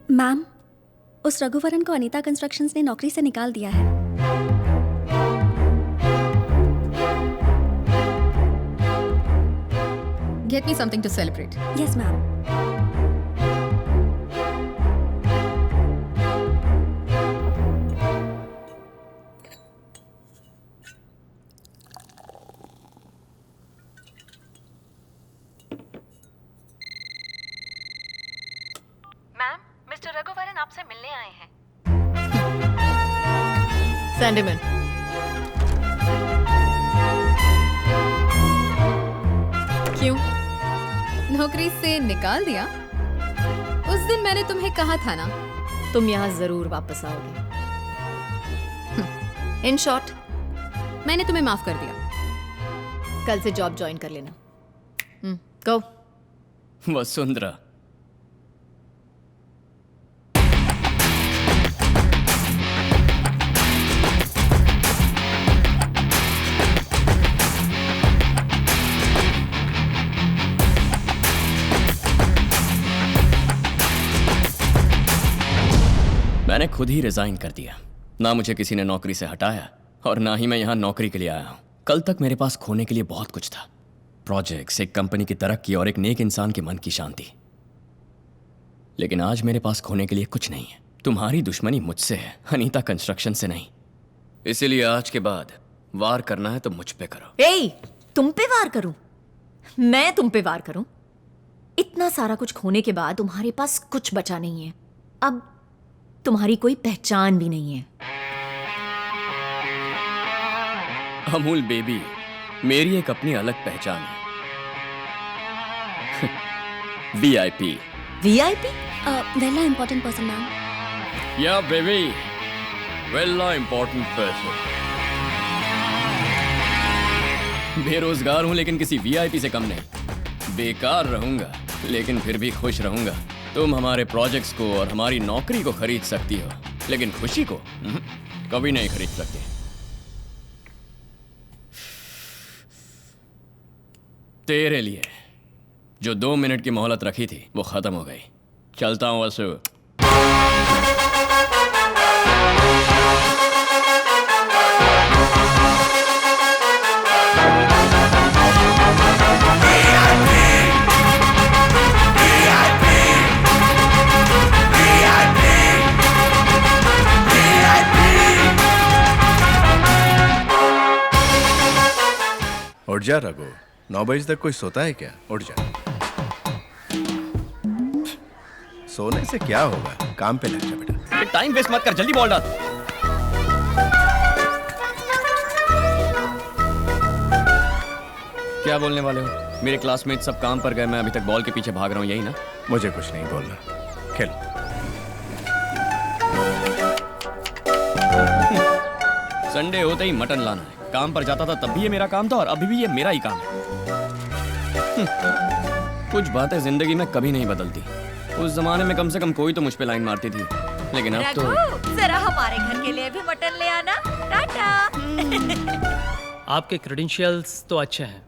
Ma'am, उस रघुवरन को Anita constructions ने नौकरी से निकाल दिया है। Get me something to celebrate. Yes ma'am. Ma'am, mister Raghuvaran आपसे मिलने आए हैं। Send him in. क्यों? नौकरी से निकाल दिया? उस दिन मैंने तुम्हें कहा था ना, तुम यहाँ जरूर वापस आओगे। इन शॉर्ट, मैंने तुम्हें माफ कर दिया। कल से जॉब ज्वाइन कर लेना। गो। वसुंधरा, मैंने खुद ही रिजाइन कर दिया। ना मुझे किसी ने नौकरी से हटाया और ना ही मैं यहाँ नौकरी के लिए आया हूँ। कल तक मेरे पास खोने के लिए बहुत कुछ था। प्रोजेक्ट्स, एक कंपनी की तरक्की और एक नेक इंसान के मन की शांति। लेकिन आज मेरे पास खोने के लिए कुछ नहीं है। तुम्हारी दुश्मनी मुझसे है, अनीता कंस्ट्रक्शन से नहीं। इसीलिए आज के बाद वार करना है तो मुझ पे करो। ए, तुम पे वार करूं? मैं तुम पे वार करूं? इतना सारा कुछ खोने के बाद तुम्हारे पास कुछ बचा नहीं है। अब तुम्हारी कोई पहचान भी नहीं है। अमूल बेबी, मेरी एक अपनी अलग पहचान है। VIP। VIP? वेला इम्पोर्टेंट पर्सन मैम। या बेबी, वेला इंपॉर्टेंट पर्सन। बेरोजगार हूं लेकिन किसी VIP से कम नहीं। बेकार रहूंगा लेकिन फिर भी खुश रहूंगा। तुम हमारे प्रोजेक्ट्स को और हमारी नौकरी को खरीद सकती हो, लेकिन खुशी को कभी नहीं खरीद सकती। तेरे लिए जो 2 मिनट की मोहलत रखी थी वो खत्म हो गई। चलता हूं वसु। उठ जा रघु, 9 बजे तक कोई सोता है क्या? उठ जा। सोने से क्या होगा, काम पे लग जा बेटा। टाइम वेस्ट मत कर, जल्दी बॉल डाल। क्या बोलने वाले हो? मेरे क्लासमेट सब काम पर गए, मैं अभी तक बॉल के पीछे भाग रहा हूँ, यही ना? मुझे कुछ नहीं बोलना, खेल। संडे होते ही मटन लाना है। काम पर जाता था तब भी ये मेरा काम था और अभी भी ये मेरा ही काम है। कुछ बातें जिंदगी में कभी नहीं बदलती। उस जमाने में कम से कम कोई तो मुझ पे लाइन मारती थी, लेकिन अब तो जरा हमारे घर के लिए भी मटन ले आना। टाटा। आपके क्रेडेंशियल्स तो अच्छे हैं,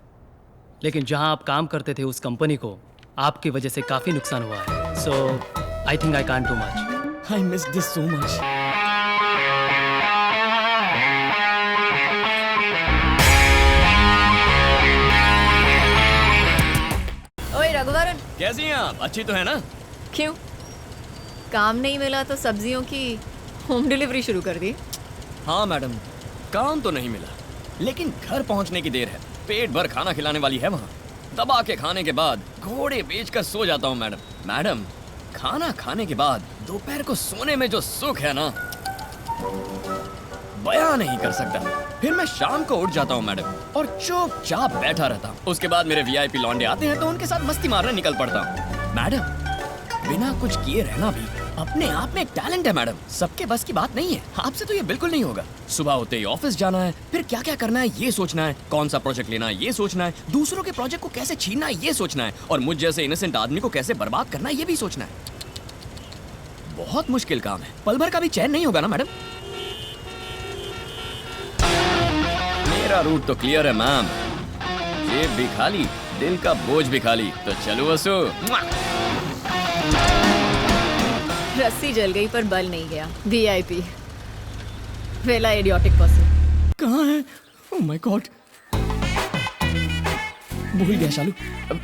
लेकिन जहां आप काम करते थे उस कंपनी को आपकी वजह से काफी नुकसान हुआ है। So I think I can't do much. I miss this so much. ओए रघुवरन, कैसी हैं आप? अच्छी तो है ना? क्यों? काम नहीं मिला तो सब्जियों की होम डिलीवरी शुरू कर दी? हाँ मैडम, काम तो नहीं मिला, लेकिन घर पहुंचने की देर है। पेट भर खाना खिलाने वाली है वहाँ। दबा के खाने के बाद घोड़े बेचकर सो जाता हूँ मैडम। मैडम, खाना खाने के बाद दोपहर को सोने में जो सुख है ना, बयां नहीं कर सकता। फिर मैं शाम को उठ जाता हूँ मैडम और चुपचाप बैठा रहता हूँ। उसके बाद मेरे VIP लौंडे आते हैं तो उनके साथ मस्ती मारने निकल पड़ता हूँ। मैडम, बिना कुछ किए रहना भी अपने आप में एक टैलेंट है मैडम। सबके बस की बात नहीं है। आपसे तो ये बिल्कुल नहीं होगा। सुबह होते ही ऑफिस जाना है, फिर क्या क्या करना है ये सोचना है, कौन सा प्रोजेक्ट लेना है ये सोचना है, दूसरों के प्रोजेक्ट को कैसे छीनना है ये सोचना है, और मुझ जैसे इनोसेंट आदमी को कैसे बर्बाद करना है ये भी सोचना है। बहुत मुश्किल काम है। पल भर का भी चैन नहीं होगा ना मैडम। मेरा रूट तो क्लियर है मैम। जेब भी खाली, दिल का बोझ भी खाली। तो चलो वसु। रस्सी जल गई पर बल नहीं गया। वीआईपी वेला इडियोटिक पर्सन। कहाँ है? ओह माय गॉड, भूल गया शालू।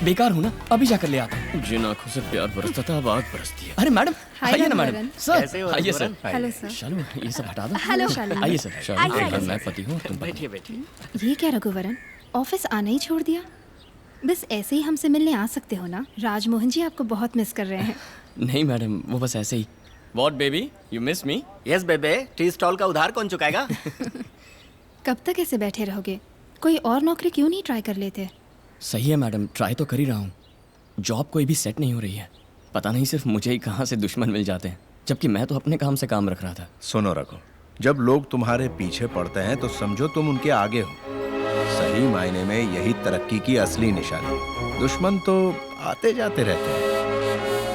बेकार हूँ ना, अभी जाकर ले आता हूँ। जिन आंखों से प्यार बरसता था अब आग बरसती है। अरे मैडम, आइए ना मैडम। सर आइए सर। Hello sir. शालू ये सब हटा दो। हेलो शालू। आइए सर। शालू मैं पति हूँ, तुम बैठिए बैठिए। ये क्या रघुवरन, ऑफिस आना ही छोड़ दिया? बस ऐसे ही हमसे मिलने आ सकते हो ना? राजमोहन जी आपको बहुत मिस कर रहे हैं। नहीं मैडम, वो बस ऐसे ही। What baby? You miss me? Yes बेबे, टी स्टॉल का उधार कौन चुकाएगा? कब तक ऐसे बैठे रहोगे? कोई और नौकरी क्यों नहीं ट्राई कर लेते? सही है मैडम, ट्राई तो कर ही रहा हूँ। जॉब कोई भी सेट नहीं हो रही है। पता नहीं सिर्फ मुझे ही कहाँ से दुश्मन मिल जाते हैं, जबकि मैं तो अपने काम से काम रख रहा था। सुनो रघु, जब लोग तुम्हारे पीछे पड़ते हैं तो समझो तुम उनके आगे हो। सही मायने में यही तरक्की की असली निशानी। दुश्मन तो आते जाते रहते हैं।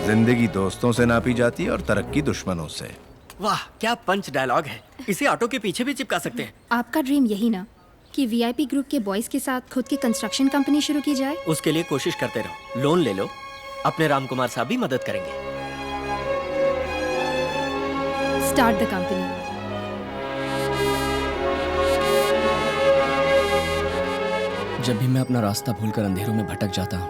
जिंदगी दोस्तों से नापी जाती है और तरक्की दुश्मनों से। वाह, क्या पंच डायलॉग है। इसे ऑटो के पीछे भी चिपका सकते हैं। आपका ड्रीम यही ना कि वीआईपी ग्रुप के बॉयज के साथ खुद की कंस्ट्रक्शन कंपनी शुरू की जाए? उसके लिए कोशिश करते रहो, लोन ले लो, अपने राम कुमार साहब भी मदद करेंगे। Start the company. जब भी मैं अपना रास्ता भूलकर अंधेरों में भटक जाता हूँ,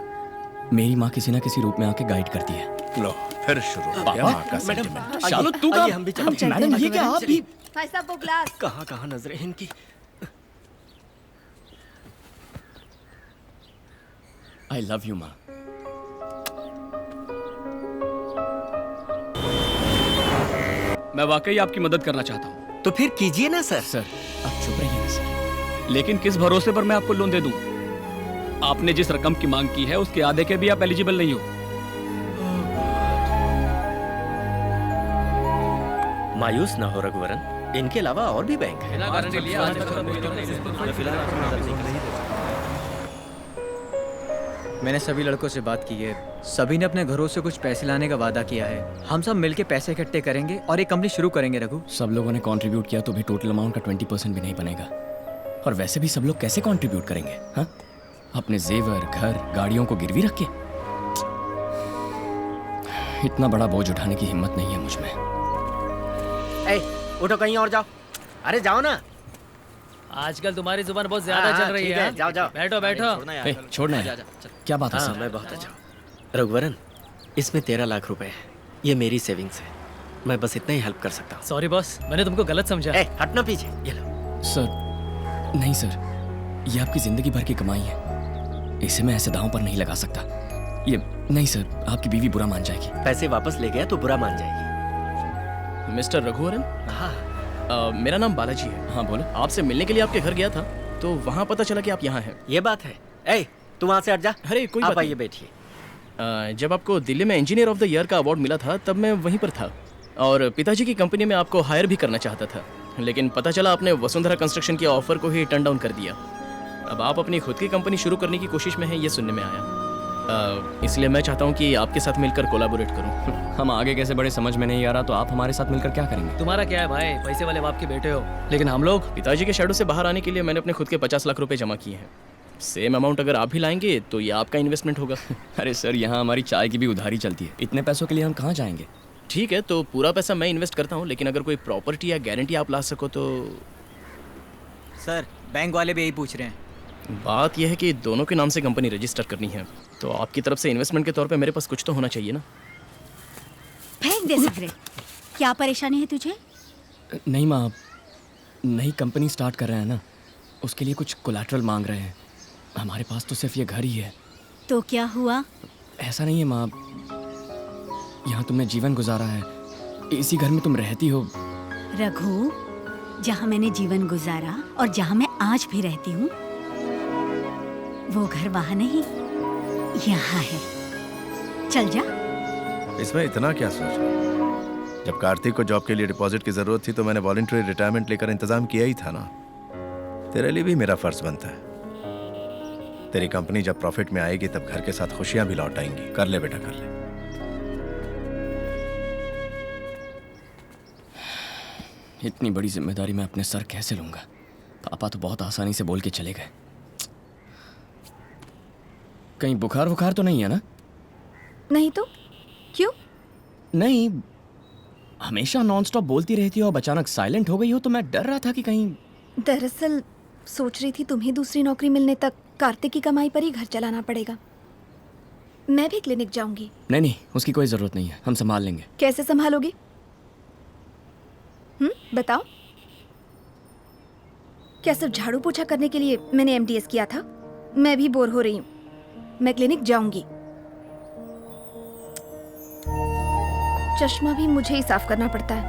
मेरी माँ किसी न किसी रूप में आके गाइड करती है। लो फिर शुरू हो गया माँ का मैडम, सेंटिमेंट। शालू तू आइए, कब? हम भी चलते हैं। मैडम ये क्या आप भी? भाई साहब वो ग्लास। कहाँ कहाँ नजरें इनकी। आई लव यू माँ। मैं वाकई आपकी मदद करना चाहता हूँ, तो फिर कीजिए ना सर। सर आप चुप रहिए ना सर। लेकिन किस भरोसे पर मैं आपको लोन दे दूं? आपने जिस रकम की मांग की है उसके आधे के भी आप एलिजिबल नहीं हो। मायूस ना हो रघुवरन, इनके अलावा और भी बैंक है। मैंने सभी लड़कों से बात की है। सभी ने अपने घरों से कुछ पैसे लाने का वादा किया है। हम सब मिलके पैसे इकट्ठे करेंगे और एक कंपनी शुरू करेंगे। रघु, सब लोगों ने कंट्रीब्यूट किया तो भी टोटल अमाउंट का 20% भी नहीं बनेगा। और वैसे भी सब लोग कैसे कंट्रीब्यूट करेंगे? हाँ, अपने जेवर, घर, गाड़ियों को गिरवी रख के? इतना बड़ा बोझ उठाने की हिम्मत नहीं है मुझ में। ए, उठो कहीं और जाओ। अरे जाओ ना। आजकल तुम्हारी जुबान बहुत ज्यादा हाँ, चल रही ठीक है। है, जाओ, जाओ। बैठो बैठो। ए, छोड़ना है। क्या बात है हाँ, सर? मैं बहुत अच्छा हूँ। रघुवरन, इसमें 13 लाख रुपए है। ये मेरी सेविंग्स है। मैं बस इतना ही हेल्प कर सकता हूँ। सॉरी बॉस, मैंने तुमको गलत समझा। ए, हटना पीछे। ये लो। सर नहीं सर, ये आपकी जिंदगी भर की कमाई है। इसे मैं ऐसे दांव पर नहीं लगा सकता। ये नहीं सर, आपकी बीवी बुरा मान जाएगी। पैसे वापस ले गया तो बुरा मान जाएगी। मिस्टर रघुवरन, हाँ, मेरा नाम बालाजी है। हाँ बोलो। आपसे मिलने के लिए आपके घर गया था तो वहाँ पता चला कि आप यहाँ हैं। ये बात है। ए, तू वहाँ से हट जा। अरे कोई आप बात आइए, नहीं। बैठिए। जब आपको दिल्ली में इंजीनियर ऑफ द ईयर का अवार्ड मिला था तब मैं वहीं पर था और पिताजी की कंपनी में आपको हायर भी करना चाहता था, लेकिन पता चला आपने वसुंधरा कंस्ट्रक्शन के ऑफर को ही टर्न डाउन कर दिया। अब आप अपनी खुद की कंपनी शुरू करने की कोशिश में हैं, ये सुनने में आया। इसलिए मैं चाहता हूँ कि आपके साथ मिलकर कोलैबोरेट करूँ। हम आगे कैसे बढ़े समझ में नहीं आ रहा, तो आप हमारे साथ मिलकर क्या करेंगे? तुम्हारा क्या है भाई, पैसे वाले बाप के बेटे हो। लेकिन हम लोग पिताजी के शैडो से बाहर आने के लिए मैंने अपने खुद के 50 लाख रुपए जमा किए हैं। सेम अमाउंट अगर आप भी लाएंगे तो ये आपका इन्वेस्टमेंट होगा। अरे सर, यहाँ हमारी चाय की भी उधारी चलती है। इतने पैसों के लिए हम कहाँ जाएंगे? ठीक है, तो पूरा पैसा मैं इन्वेस्ट करता हूँ, लेकिन अगर कोई प्रॉपर्टी या गारंटी आप ला सको तो। सर बैंक वाले भी यही पूछ रहे हैं। बात यह है कि दोनों के नाम से कंपनी रजिस्टर करनी है, तो आपकी तरफ से इन्वेस्टमेंट के तौर पे मेरे पास कुछ तो होना चाहिए ना। फेंक दे सिगरेट। क्या परेशानी है तुझे? नहीं माँ, नई कंपनी स्टार्ट कर रहे हैं ना, उसके लिए कुछ कोलैटरल मांग रहे हैं। हमारे पास तो सिर्फ ये घर ही है। तो क्या हुआ? ऐसा नहीं है माँ, यहाँ तुमने जीवन गुजारा है, इसी घर में तुम रहती हो। रघु, जहाँ मैंने जीवन गुजारा और जहाँ मैं आज भी रहती हूँ, वो घर वहाँ नहीं, यहाँ है। चल जा। इसमें इतना क्या सोच रहे हो? जब कार्तिक को जॉब के लिए डिपॉजिट की जरूरत थी तो मैंने वॉलंटरी रिटायरमेंट लेकर इंतजाम किया ही था ना। तेरे लिए भी मेरा फर्ज बनता है। तेरी कंपनी जब प्रॉफिट में आएगी तब घर के साथ खुशियां भी लौट आएंगी। कर ले बेटा, कर ले। इतनी बड़ी जिम्मेदारी मैं अपने सर कैसे लूंगा? पापा तो बहुत आसानी से बोल के चले गए। कहीं बुखार तो नहीं है ना? नहीं तो क्यों? नहीं, हमेशा नॉनस्टॉप बोलती रहती हो, अब अचानक साइलेंट हो गई हो, तो मैं डर रहा था कि कहीं। दरअसल सोच रही थी तुम्हें दूसरी नौकरी मिलने तक कार्तिक की कमाई पर ही घर चलाना पड़ेगा। मैं भी क्लिनिक जाऊंगी। नहीं, उसकी कोई जरूरत नहीं है, हम संभाल लेंगे। कैसे संभालोगे? बताओ। क्या सिर्फ झाड़ू पोछा करने के लिए मैंने एमडीएस किया था? मैं भी बोर हो रही हूँ, मैं क्लिनिक जाऊंगी। चश्मा भी मुझे ही साफ करना पड़ता है,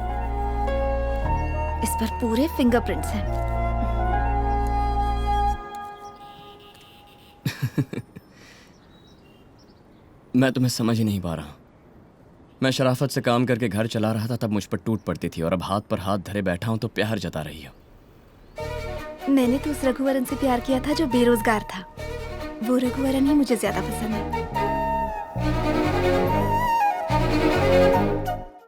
इस पर पूरे फिंगरप्रिंट्स हैं। मैं तुम्हें समझ ही नहीं पा रहा। मैं शराफत से काम करके घर चला रहा था, तब मुझ पर टूट पड़ती थी, और अब हाथ पर हाथ धरे बैठा हूं तो प्यार जता रही हो। मैंने तो उस रघुवरन से प्यार किया था जो बेरोजगार था। वो रघुवरन ही मुझे ज्यादा पसंद है।